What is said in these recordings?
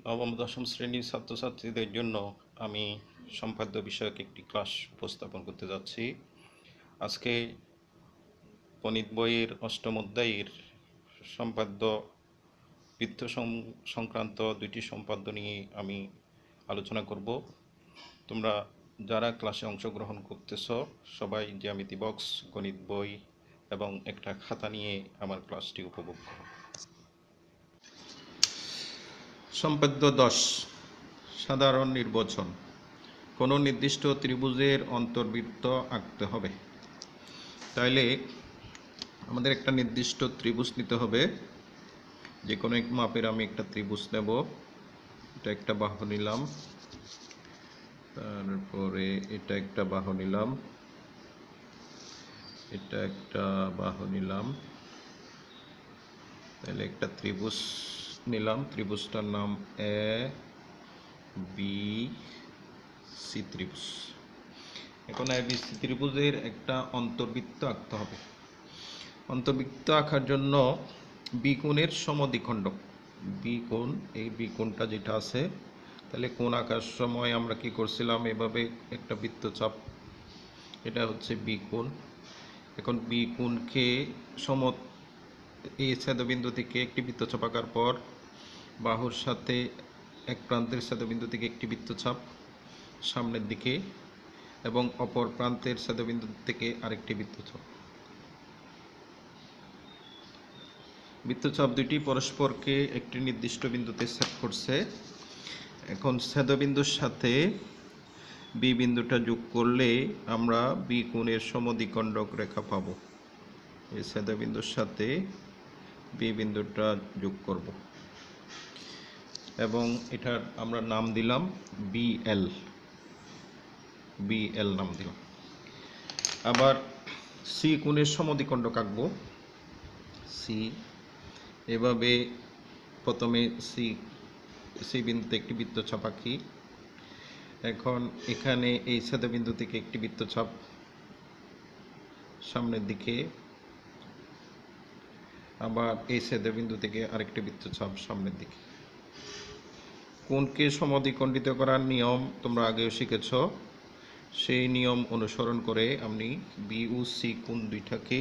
নবম দশম শ্রেণীর ছাত্রছাত্রীদের জন্য আমি সম্পাদ্য বিষয়ক একটি ক্লাস উপস্থাপন করতে যাচ্ছি। আজকে গণিত বইয়ের অষ্টম অধ্যায়ের সম্পাদ্য বৃত্ত সংক্রান্ত দুইটি সম্পাদ্য নিয়ে আমি আলোচনা করব। তোমরা যারা ক্লাসে অংশগ্রহণ করতেছ সবাই জ্যামিতি বক্স, গণিত বই এবং একটা খাতা নিয়ে আমার ক্লাসটি উপভোগ করো। সম্পাদ্য 10, সাধারণ নির্বাচন। কোনো নির্দিষ্ট ত্রিভুজের অন্তর্বৃত্ত আঁকতে হবে। তাইলে আমাদের একটা নির্দিষ্ট ত্রিভুজ নিতে হবে। যে কোনো এক মাপের আমি একটা ত্রিভুজ নেব। এটা একটা বাহু নিলাম, তারপরে এটা একটা বাহু নিলাম, এটা একটা বাহু নিলাম। তাহলে একটা ত্রিভুজ নিলাম, ত্রিভুজটার নাম এ বি সি ত্রিভুজ। এখন এ বি সি ত্রিভুজের একটা অন্তর্বৃত্ত আঁকতে হবে। অন্তর্বৃত্ত আঁকার জন্য বি কোণের সমদ্বিখণ্ডক, বি কোণ, এই বি কোণটা যেটা আছে, তাহলে কোণ আঁকার সময় আমরা কি করছিলাম, এভাবে একটা বৃত্তচাপ, এটা হচ্ছে বি কোণ। এখন বি কোণকে এই ছেদবিন্দু থেকে একটি বৃত্তচাপ আঁকার পর বাহুর সাথে এক প্রান্তের ছেদবিন্দু থেকে একটি বৃত্তচাপ সামনের দিকে এবং অপর প্রান্তের ছেদবিন্দু থেকে আরেকটি বৃত্তচাপ। বৃত্তচাপ দুটি পরস্পরকে একটি নির্দিষ্ট বিন্দুতে ছেদ করছে। এখন ছেদবিন্দুর সাথে বি বিন্দুটা যোগ করলে আমরা বি কোণের সমদ্বিখণ্ডক রেখা পাব। এই ছেদবিন্দুর সাথে বি বিন্দুটা যোগ করব এবং এটার আমরা নাম দিলাম বিএল, বিএল নাম দিলাম। আবার সি কোণের সমদ্বিখণ্ডক আঁকবো। সি, এভাবে প্রথমে সি বিন্দুতে একটি বৃত্তচাপ আঁকি। এখন এখানে এই ছেদবিন্দু থেকে একটি বৃত্তচাপ সামনের দিকে, আবার এই ছেদবিন্দু থেকে আরেকটি বৃত্তচাপ সামনের দিকে। কোণকে সমদ্বিখণ্ডিত করার নিয়ম তোমরা আগেও শিখেছ। সেই নিয়ম অনুসরণ করে আমি বি ও সি কোণ দুইটাকে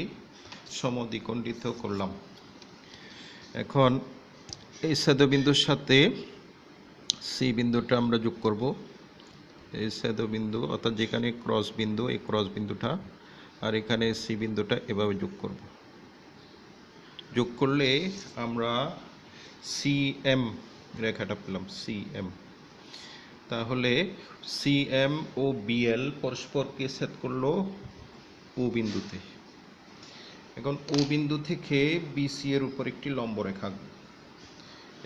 সমদ্বিখণ্ডিত করলাম। এখন এই ছেদবিন্দুর সাথে সি বিন্দুটা আমরা যোগ করব। এই ছেদবিন্দু অর্থাৎ যেখানে ক্রস বিন্দু, এই ক্রস বিন্দুটা, আর এখানে সি বিন্দুটা এভাবে যোগ করব। যোগ করলে আমরা সিএম রেখাটা পেলাম, সিএম। তাহলে সিএম ও বিএল পরস্পরকে ছেদ করলো ও বিন্দুতে। এখন ও বিন্দু থেকে বিসি এর উপর একটি লম্ব রেখা,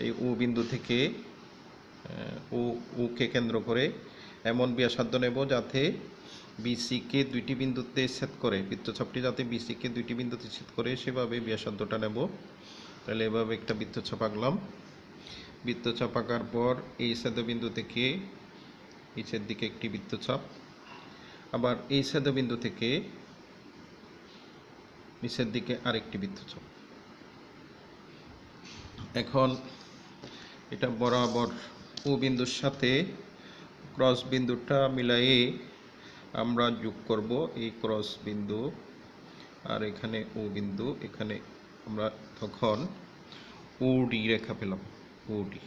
এই ও বিন্দু থেকে ওকে কেন্দ্র করে এমন ব্যাসার্ধ নেব যাতে বিসিকে দুইটি বিন্দুতে ছেদ করে, বৃত্তচাপটি যাতে বিসিকে দুইটি বিন্দুতে ছেদ করে সেভাবে ব্যাসার্ধটা নেব। তাহলে এভাবে একটা বৃত্তচাপ আঁকলাম। বৃত্তচাপ আঁকার পর এই ছেদবিন্দু থেকে নিচের দিকে একটি বৃত্তচাপ, আবার এই ছেদবিন্দু থেকে নিচের দিকে আরেকটি বৃত্তচাপ। এখন এটা বরাবর ও বিন্দুর সাথে ক্রস বিন্দুটা মিলাইয়ে আমরা যোগ করব এই ক্রস বিন্দু আর এখানে ও বিন্দু। এখানে আমরা তখন ওডি রেখা পেলাম, ওডি,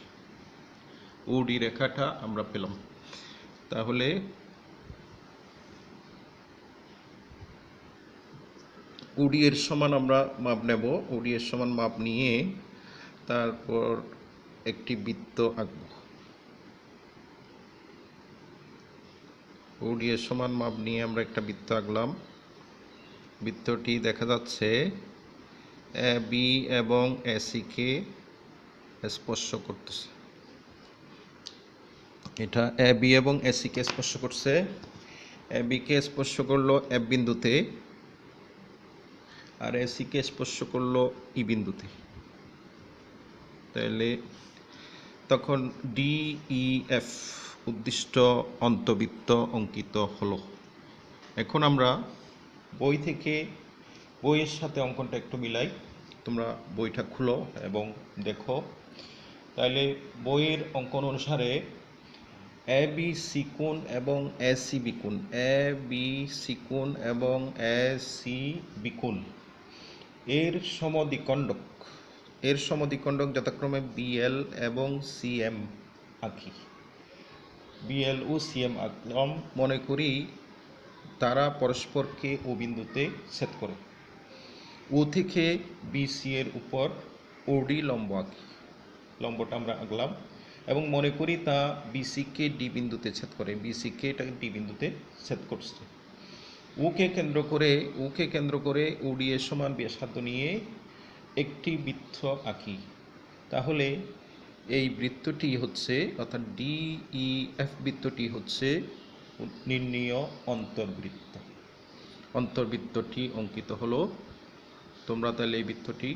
ওডি রেখাটা আমরা পেলাম। তাহলে ওডি এর সমান আমরা মাপ নেব। ওডি এর সমান মাপ নিয়ে তারপর একটি বৃত্ত আঁকব। ওডি এর সমান মাপ নিয়ে আমরা একটা বৃত্ত আঁকলাম। বৃত্তটি দেখা যাচ্ছে এ বি এবং এসি কে স্পর্শ করতেছে। এটা এ বি এবং এসি কে স্পর্শ করছে। এ বি কে স্পর্শ করলো এফ বিন্দুতে, আর এসি কে স্পর্শ করলো ই বিন্দুতে। তাহলে তখন ডিইএফ উদ্দিষ্ট অন্তবৃত্ত অঙ্কিত হলো। এখন আমরা বই থেকে বইয়ের সাথে অঙ্কনটা একটু মিলাই। তোমরা বইটা খুলো এবং দেখো তাহলে বইয়ের অঙ্কন অনুসারে এ বি সি কোণ এবং এ সি বি কোণ, এ বি সি কোণ এবং এ সি বি কোণ এর সমদ্বিখণ্ডক যথাক্রমে বিএল এবং সিএম আঁকি। বিএল ও সিএম আঁকলাম, মনে করি তারা পরস্পরকে ও বিন্দুতে ছেদ করে। ও থেকে বিসি এর উপর ওডি লম্ব আঁকি, লম্বটা আমরা আঁকলাম এবং মনে করি তা বিসিকে ডি বিন্দুতে ছেদ করে, বিসিকে এটা ডি বিন্দুতে ছেদ করছে। ওকে কেন্দ্র করে ওডি এর সমান ব্যাসার্ধ নিয়ে একটি বৃত্ত আঁকি। তাহলে এই বৃত্তটি হচ্ছে, অর্থাৎ ডিইএফ বৃত্তটি হচ্ছে নির্ণীয় অন্তর্বৃত্ত। অন্তর্বৃত্তটি অঙ্কিত হলো। তোমরা তাহলে এই বৃত্তটি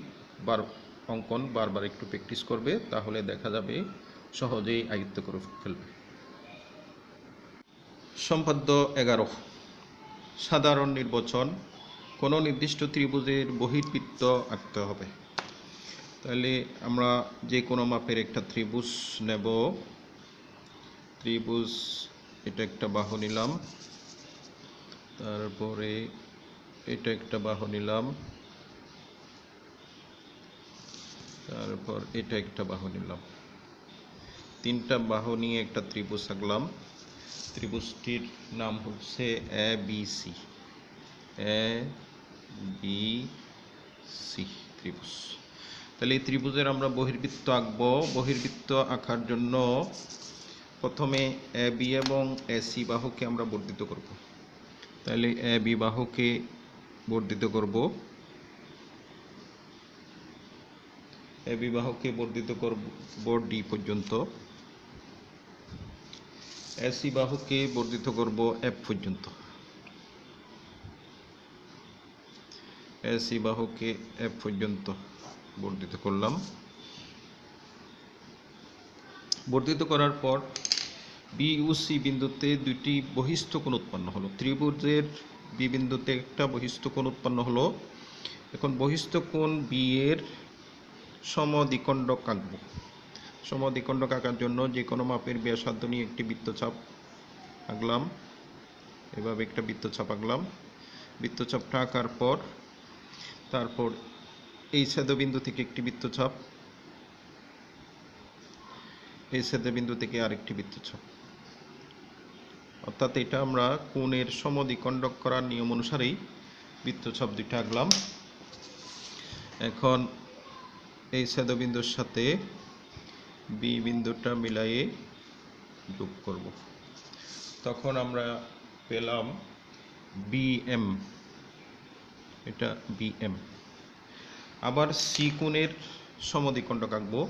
অঙ্কন বারবার একটু প্র্যাকটিস করবে, তাহলে দেখা যাবে সহজেই আয়ত্ত করে ফেলবে। সম্পাদ্য 11, সাধারণ নির্বাচন। কোনো নির্দিষ্ট ত্রিভুজের বহির্বৃত্ত আঁকতে হবে। তাহলে আমরা যে কোনো মাপের একটা ত্রিভুজ নেব। ত্রিভুজ, এটা একটা বাহু নিলাম, তারপরে এটা একটা বাহু নিলাম, তারপর এটা একটা বাহু নিলাম। তিনটা বাহু নিয়ে একটা ত্রিভুজ আঁকলাম। ত্রিভুজটির নাম হচ্ছে A B C, A B C ত্রিভুজ। তাহলে এই ত্রিভুজের আমরা বহির্বৃত্ত আঁকবো। বহির্বৃত্ত আঁকার জন্য প্রথমে এ বি এবং এ সি বাহুকে আমরা বর্ধিত করব। তাহলে এ বি বাহুকে বর্ধিত করব, এ বি বাহুকে বর্ধিত করব ডি পর্যন্ত, এ সি বাহুকে বর্ধিত করব এফ পর্যন্ত, এ সি বাহুকে এফ পর্যন্ত বর্ধিত করলাম। বর্ধিত করার পর বি ও সি বিন্দুতে দুটি বহিস্থ কোণ উৎপন্ন হলো। ত্রিভুজের বি বিন্দুতে একটা বহিস্থ কোণ উৎপন্ন হলো। এখন বহিস্থ কোণ বি এর সমদ্বিখণ্ডক আঁকব। সমদ্বিখণ্ডক আঁকার জন্য যে কোনো মাপের ব্যাসার্ধ নিয়ে একটি বৃত্তচাপ আঁকলাম। এভাবে একটা বৃত্তচাপ আঁকলাম। বৃত্তচাপটা আঁকার পর তারপর এই ছেদবিন্দু থেকে একটি বৃত্তচাপ, এই ছেদবিন্দু থেকে আরেকটি বৃত্তচাপ, অর্থাৎ এটা আমরা কোণের সমদ্বিখণ্ডক করার নিয়ম অনুসারেই বৃত্তচাপ দুইটা আঁকলাম। এখন এই ছেদবিন্দুর সাথে বি বিন্দুটা মিলাইয়ে যোগ করব। তখন আমরা পেলাম বিএম, এটা বিএম। আবার সি কোণের সমদ্বিখণ্ডক আঁকবো।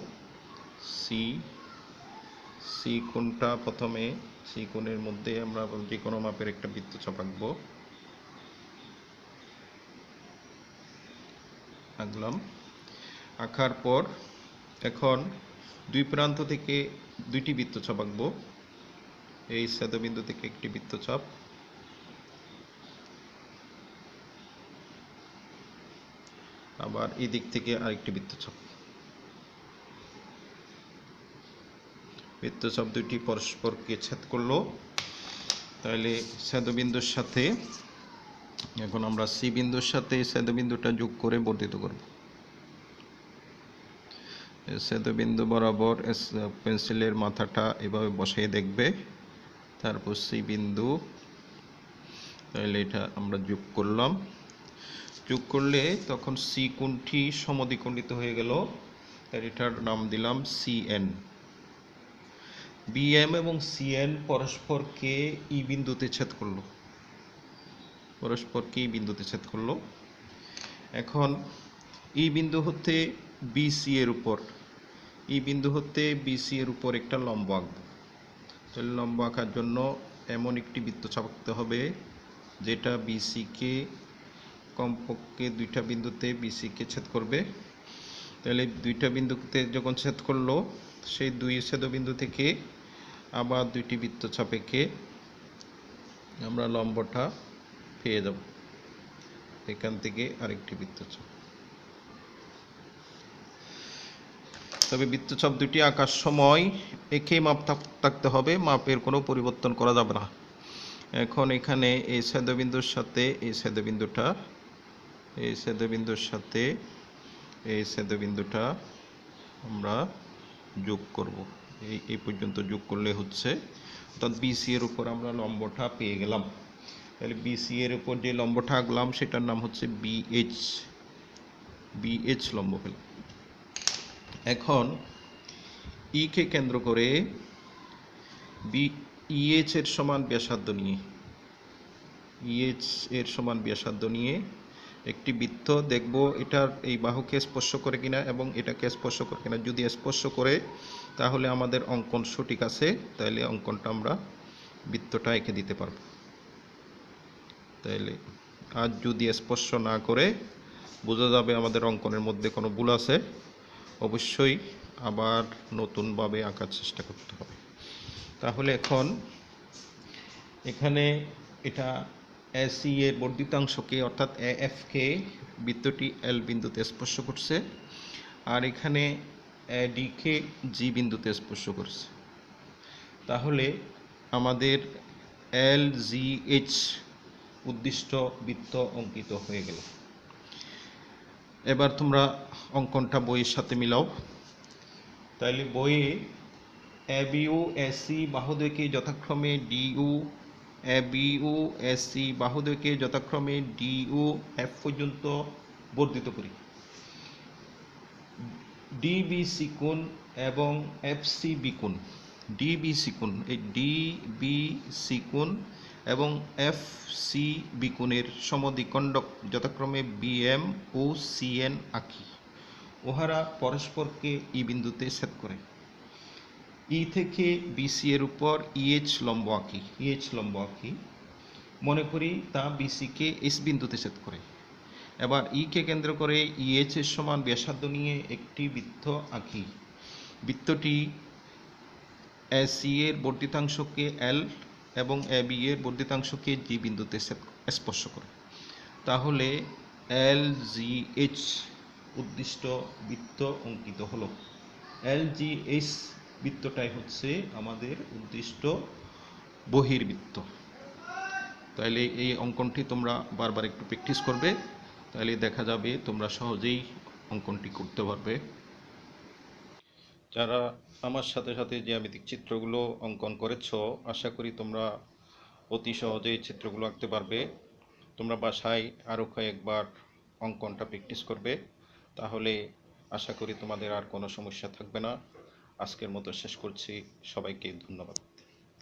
সি কোণটা প্রথমে, সি কোণের মধ্যে আমরা যে কোনো মাপের একটা বৃত্তচাপ আঁকবো, আঁকলাম। আঁকার পর এখন দুই প্রান্ত থেকে দুইটি বৃত্তচাপ আঁকবো। এই ছেদবিন্দু থেকে একটি বৃত্তচাপ, আবার এই দিক থেকে আরেকটি বৃত্তচাপ। বৃত্তচাপ দুইটি পরস্পরকে ছেদ করলো। তাহলে ছেদবিন্দুর সাথে এখন আমরা সি বিন্দুর সাথে ছেদবিন্দুটা যোগ করে বর্ধিত করব। ছেদবিন্দু বরাবর পেন্সিলের মাথাটা এভাবে বসাই দেখবে, তারপর সি বিন্দু, তাহলে এটা আমরা যোগ করলাম। যোগ করলে তখন সি কোণটি সমদ্বিখণ্ডিত হয়ে গেল, তাই এটার নাম দিলাম সিএন। বিএম এবং সিএন পরস্পরকে ই বিন্দুতে ছেদ করলো, পরস্পরকে ই বিন্দুতে ছেদ করলো। এখন ই বিন্দু হতে বিসি এর উপর, ই বিন্দু হতে বিসি এর উপর একটা লম্ব আঁকবো। তাহলে লম্ব আঁকার জন্য এমন একটি বৃত্তচাপ আঁকতে হবে যেটা বিসিকে কমপক্ষে দুইটা বিন্দুতে বিসিকে ছেদ করবে। তাহলে দুইটা বিন্দুতে যখন ছেদ করলো, সেই দুই ছেদবিন্দু থেকে আবার দুইটি বৃত্তচাপ এঁকে আমরা লম্বটা পেয়ে যাব। এখান থেকে আরেকটি বৃত্তচাপ, তবে বৃত্তচাপ দুটি আঁকার সময় একই মাপ থাকতে হবে, মাপের কোনো পরিবর্তন করা যাবে না। এখন এখানে এই ছেদবিন্দুর সাথে এই ছেদবিন্দুটা, এই ছেদবিন্দুর সাথে এই ছেদবিন্দুটা আমরা যোগ করব। এই পর্যন্ত যোগ করলে হচ্ছে, অর্থাৎ বিসি এর উপর আমরা লম্বটা পেয়ে গেলাম। তাহলে বিসি এর উপর যে লম্বটা আঁকলাম সেটার নাম হচ্ছে বিএইচ লম্ব পেলাম। এখন কে কেন্দ্র করে ইএইচ এর সমান ব্যাসার্ধ নিয়ে, ইএইচ এর সমান ব্যাসার্ধ নিয়ে একটি বৃত্ত দেখব এটার এই বাহুকে স্পর্শ করে কিনা এবং এটাকে স্পর্শ করে কিনা। যদি স্পর্শ করে তাহলে আমাদের অঙ্কন সঠিক আছে, তাহলে অঙ্কনটা আমরা বৃত্তটা এঁকে দিতে পারব। তাহলে আর যদি স্পর্শ না করে বোঝা যাবে আমাদের অঙ্কনের মধ্যে কোনো ভুল আছে, অবশ্যই আবার নতুনভাবে আঁকার চেষ্টা করতে হবে। তাহলে এখন এখানে এটা এসি এর বর্ধিতাংশকে অর্থাৎ এএফকে বৃত্তটি এল বিন্দুতে স্পর্শ করছে, আর এখানে ডিকে জি বিন্দুতে স্পর্শ করছে। তাহলে আমাদের এল জি এইচ উদ্দিষ্ট বৃত্ত অঙ্কিত হয়ে গেল। এবার তোমরা অঙ্কনটা বইয়ের সাথে মিলাও। তাইলে বইয়ে এবিউ এসি বাহুদ্বয়কে যথাক্রমে ডিইউ, এবিউ এসি বাহুদ্বয়কে যথাক্রমে ডিইউ এফ পর্যন্ত বর্ধিত করি। ডিবিসি কোণ এবং এফসিবি কোণ, ডিবিসি কোণ, এই ডিবিসি কোণ এবং এফসিবি কোণের সমদ্বিখণ্ডক যথাক্রমে বিএম ও সিএন আঁকি। উহারা পরস্পরকে ই বিন্দুতে ছেদ করে। ই থেকে বিসি এর উপর ইএইচ লম্ব আঁকি, মনে করি তা বিসিকে এস বিন্দুতে ছেদ করে। এবার কে কেন্দ্র করে ইএইচ এর সমান ব্যাসার্ধ নিয়ে একটি বৃত্ত আঁকি। বৃত্তটি এসি এর বর্ধিতাংশকে এল এবং এবি এর বর্ধিতাংশকে জি বিন্দুতে স্পর্শ করে। তাহলে এল জি এইচ উদ্দিষ্ট বৃত্ত অঙ্কিত হলো। এল জি এইচ বৃত্তটাই হচ্ছে আমাদের উদ্দিষ্ট বহির্বৃত্ত। তাইলে এই অঙ্কনটি তোমরা বারবার একটু প্র্যাকটিস করবে, তাহলে দেখা যাবে তোমরা সহজেই অঙ্কনটি করতে পারবে। যারা আমার সাথে সাথে জ্যামিতিক চিত্রগুলো অঙ্কন করেছো, আশা করি তোমরা অতি সহজেই চিত্রগুলো আঁকতে পারবে। তোমরা বাসায় আরও কয়েকবার অঙ্কনটা প্র্যাকটিস করবে, তাহলে আশা করি তোমাদের আর কোনো সমস্যা থাকবে না। আজকের মতো শেষ করছি, সবাইকে ধন্যবাদ।